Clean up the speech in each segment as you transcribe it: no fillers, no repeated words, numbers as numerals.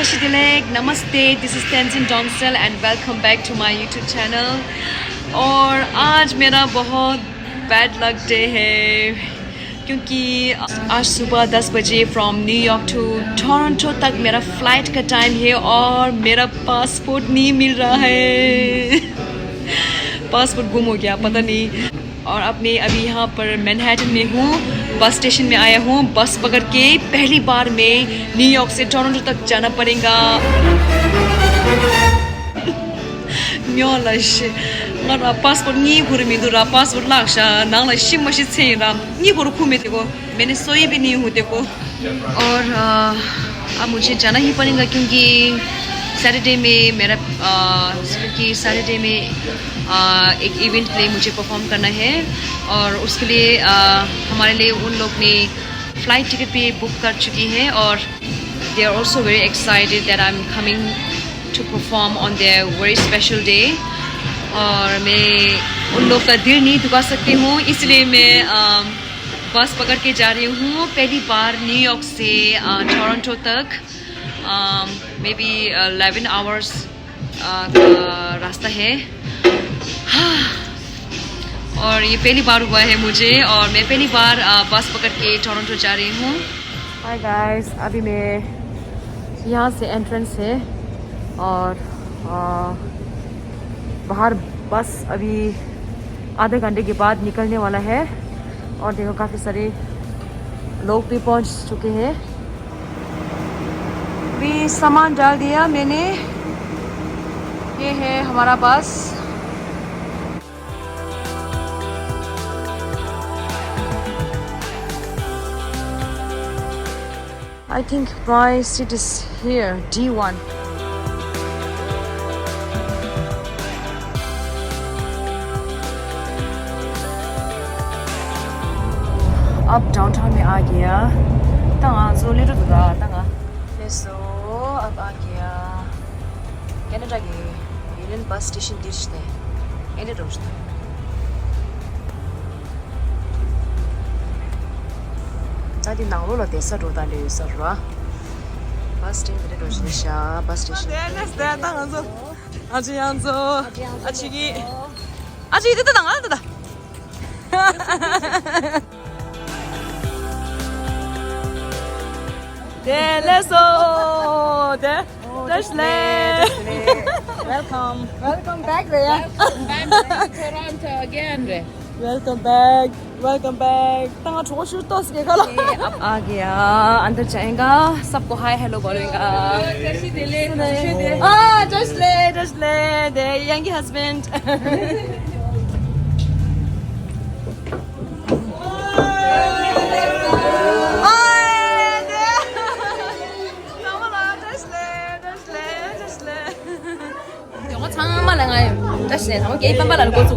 Dilek, Namaste, this is Tenzin Dongsel and welcome back to my YouTube channel. और आज मेरा बहुत bad luck day है क्योंकि आज सुबह 10 बजे फ्रॉम न्यूयॉर्क टू टोरंटो तक मेरा फ़्लाइट का टाइम है और मेरा पासपोर्ट नहीं मिल रहा है। पासपोर्ट गुम हो गया, पता नहीं। और अपने अभी यहाँ पर मैनहट्टन में हूँ, बस स्टेशन में आया हूँ। बस पकड़ के पहली बार में न्यूयॉर्क से टोरंटो तक जाना पड़ेगा। पासपोर्ट नहीं घूर में दूरा पासपोर्ट लाक्षा नाला शिम मशी छेरा नहीं घूर घूमे थे को मैंने सोई भी नहीं होते को। और अब मुझे जाना ही पड़ेगा क्योंकि सैटरडे में मेरा क्योंकि सैटरडे में एक इवेंट के लिए मुझे परफॉर्म करना है और उसके लिए हमारे लिए उन लोग ने फ़्लाइट टिकट भी बुक कर चुकी है और they are also very excited that I am coming to perform on their very special day. और मैं उन लोग का दिल नहीं दुखा सकती हूँ, इसलिए मैं बस पकड़ के जा रही हूँ। पहली बार न्यूयॉर्क से टोरंटो तक मे बी 11 आवर्स का रास्ता है। और ये पहली बार हुआ है मुझे और मैं पहली बार बस पकड़ के टोरंटो जा रही हूँ। हाय गाइस, अभी मैं यहाँ से एंट्रेंस है और बाहर बस अभी आधे घंटे के बाद निकलने वाला है। और देखो काफ़ी सारे लोग भी पहुँच चुके हैं। भी सामान डाल दिया मैंने, ये है हमारा बस। I think my seat is here, D1. अब डाउनटाउन में आ गया। तंगा जो ले रहा था तंगा ले सो अब आ गया कनाडा के यूनियन बस स्टेशन दिखते हैं इन्हें रोज़ जाती नावलो लते सर रोता ले सर रा बस स्टेशन इन्हें रोज़ निशा बस स्टेशन ले तंगा जो आज यहाँ जो आज की आज इधर तो तंगा तो let's go. Welcome back, Rhea. Welcome back to Toronto again, Rhea. Welcome back. तंगा छोड़ शूट तो उसके गला। अब आ गया, अंदर जाएगा, सबको हाय हेलो बोलेगा। just ले, the young husband. That's it. I'm gonna get my go to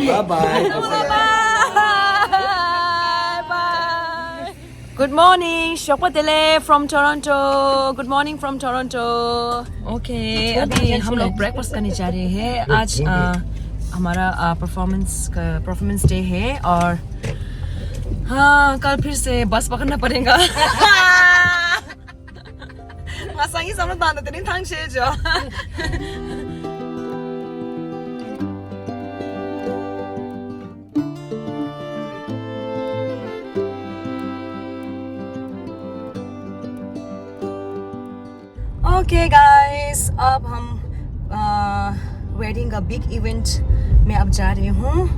Bye-bye. Bye. Good morning, Shopatele from Toronto. Good morning from Toronto. Okay, अभी हम लोग ब्रेकफास्ट करने जा रहे हैं. आज हमारा परफॉर्मेंस डे है और हाँ कल फिर से बस पकड़ना पड़ेगा. 마상이 삼는 단어들은 당시죠. Okay guys, अब हम वेडिंग का बिग इवेंट में अब जा रही हूँ.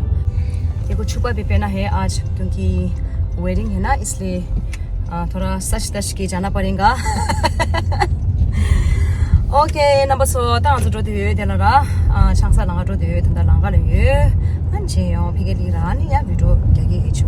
देखो छुपा भी पहना है आज क्योंकि वेडिंग है ना, इसलिए थोड़ा सच धज के जाना पड़ेगा. Okay, number so tang zu de de la ga chang sa la ga de de la ga le ye an che yo phi ge li ra ni ya video ge ge hi chu.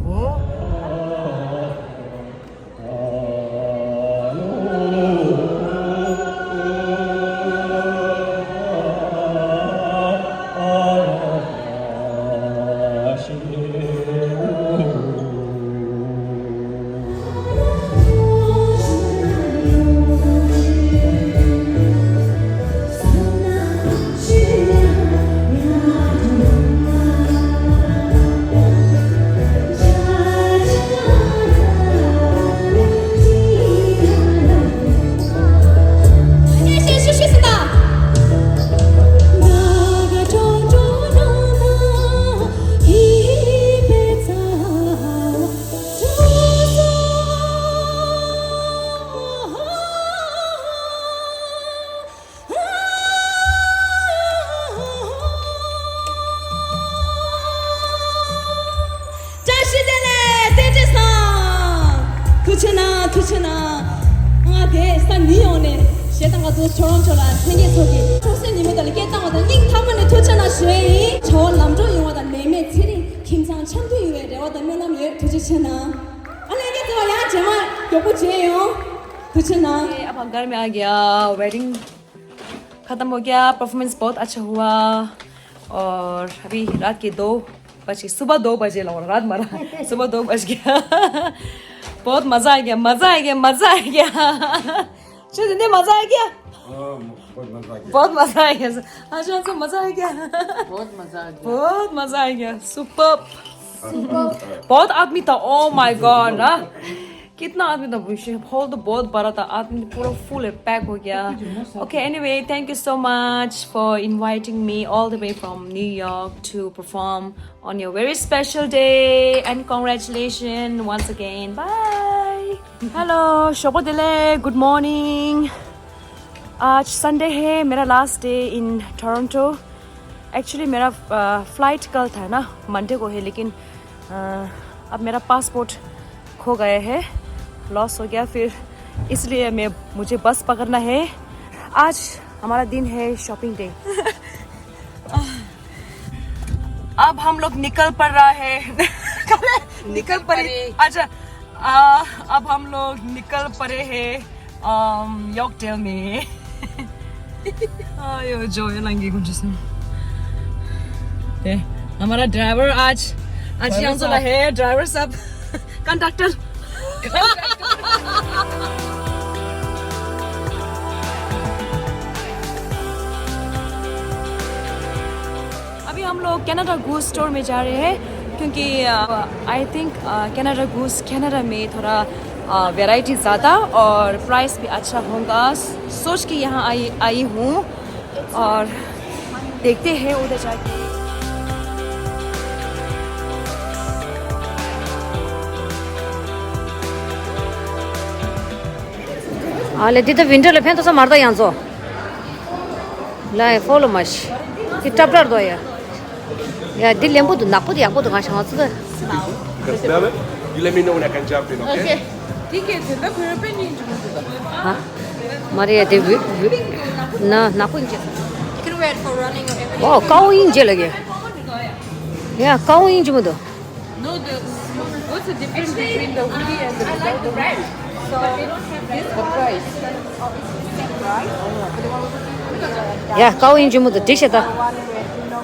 अब हम घर में आ गया. Wedding खत्म हो गया. Performance बहुत अच्छा हुआ और अभी रात के 2 बजे, सुबह 2 बजे लगा रात मारा सुबह 2 बज गया. बहुत मजा आ गया, मजा आ गया, मजा आ गया. चलिए मजा आ गया. बहुत मजा आ गया. आज आपको मजा आ गया. बहुत मजा आ गया. बहुत मजा आ गया. सुपर. बहुत आदमी था. ओ माय गॉड ना, कितना आदमी था. हॉल तो बहुत बड़ा था. आदमी पूरा फुल पैक हो गया. Okay, anyway, thank you so much for inviting me all the way from New York to perform on your very special day and congratulations once again. Bye. Hello, Shobodile. Good morning. आज Sunday है, मेरा last day in Toronto. Actually मेरा flight कल था ना, Monday को है, लेकिन अब मेरा पासपोर्ट खो गया है, लॉस हो गया. फिर इसलिए मुझे बस पकड़ना है. आज हमारा दिन है शॉपिंग डे. अब हम लोग निकल पड़ रहा है. निकल पड़े. अच्छा, अब हम लोग निकल पड़े हैं यॉर्कडale में. आयो जो ये लंगी कुछ हमारा ड्राइवर आज यहाँ है. ड्राइवर सब कंडक्टर. अभी हम लोग कनाडा गूस स्टोर में जा रहे हैं क्योंकि I think Canada goose Canada में थोड़ा वैरायटी ज़्यादा और प्राइस भी अच्छा होगा. सोच के यहाँ आई हूँ और देखते हैं उधर जाके. Ale dito winter le phento sa marda yanzo. La follow much. Ki taplar do ya. Ya dil lembu du napu ya ko do ga shang zu. Can smell it? You let me know when I can jump in, okay? Okay. Ticket the European Ha? Maria de na napu inje. You can wear it for running or everything. Oh, kaw inje lage. Ya kaw inje mo do. No, what's the difference between the hoodie and the without the red? So they don't have this the price. Ya kaw inje mo do t-shirt ta.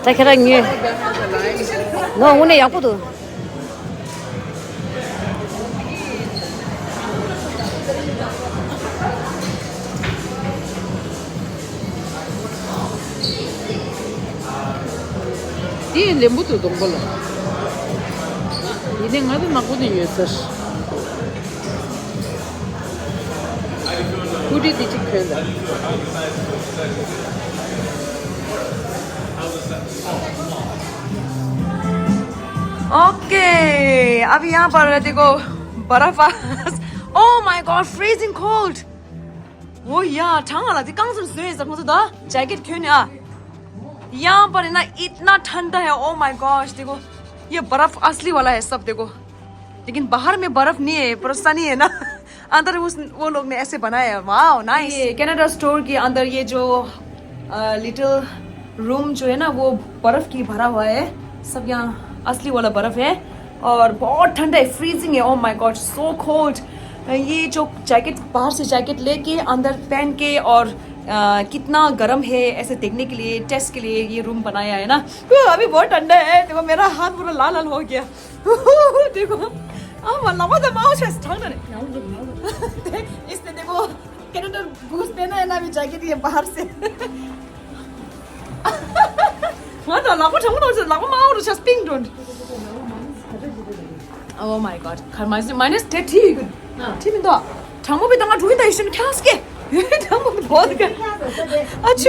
Ta kara nye. 너 오늘 약보도. 이 렘부터 동걸로. 이내 가도 나고도 유서스. 우리 디지털다. Okay अब यहाँ पर देखो बर्फ oh my God freezing cold वो यार ठंडा लगती कहाँ से सुने सकूँ तो दा जैकेट क्यों नहीं आ यहाँ पर है ना इतना ठंडा है ओह माय गॉश देखो ये बर्फ असली वाला है सब देखो लेकिन बाहर में बर्फ नहीं है भरोसा नहीं है ना अंदर वो लोग ने ऐसे बनाया है वाह नाइस ये कनाडा स्टोर के अंदर ये जो लिटिल रूम जो है ना वो बर्फ की भरा हुआ है सब यहाँ असली वाला बर्फ है और बहुत ठंडा है फ्रीजिंग है oh my God so cold ये जो जैकेट बाहर से जैकेट लेके अंदर पहन के और कितना गर्म है ऐसे देखने के लिए टेस्ट के लिए ये रूम बनाया है ना अभी बहुत ठंडा है देखो मेरा हाथ पूरा लाल लाल हो गया देखो इसने देखो कैनेडा बूस्ट पहना है ना अभी जैकेट ये बाहर से 맞아, 라고 장문어서 라고 마오로 just ping don't. Oh my god. minus 30. 팀인다. 장모비 당아 두인다 있으면 캬스게. 장모비 뭐하니까. 아추.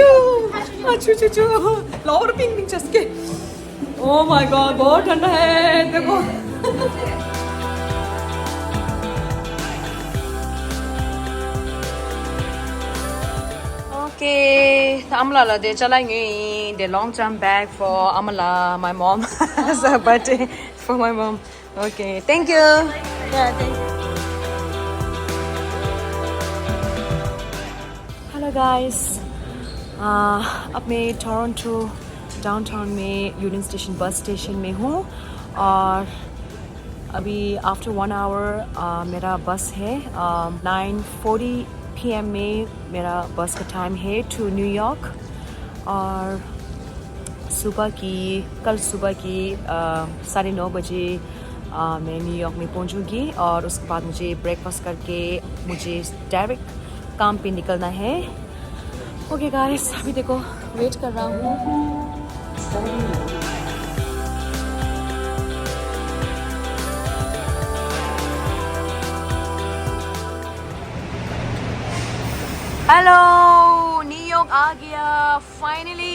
라오로 핑 쳤게. Oh my god. बहुत ठंडा है देखो. Okay, Amala, they're telling the long-term bag for Amala, my mom, as a birthday for my mom. Okay, thank you. Yeah, thank you. Hello guys. अब मैं Toronto downtown में union station bus station में हूँ और अभी after 1 our मेरा बस है 9:40 PM में मेरा बस का टाइम है टू न्यूयॉर्क और कल सुबह की 9:30 बजे मैं न्यूयॉर्क में पहुंचूंगी और उसके बाद मुझे ब्रेकफास्ट करके मुझे डायरेक्ट काम पे निकलना है ओके गाइस अभी देखो वेट कर रहा हूँ हेलो न्यूयॉर्क आ गया finally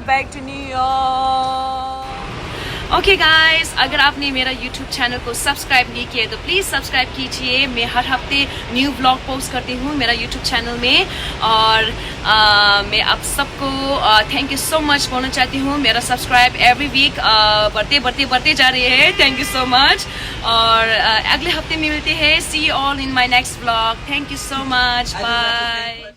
back to New York okay guys अगर आपने मेरा यूट्यूब चैनल को सब्सक्राइब नहीं किया तो प्लीज़ सब्सक्राइब कीजिए मैं हर हफ्ते न्यू व्लॉग पोस्ट करती हूँ मेरा यूट्यूब चैनल में और मैं आप सबको थैंक यू सो मच बोलना चाहती हूँ मेरा सब्सक्राइब एवरी वीक बढ़ते जा रहे हैं थैंक यू सो मच और अगले हफ्ते में मिलते हैं see you all in my next vlog thank you so much bye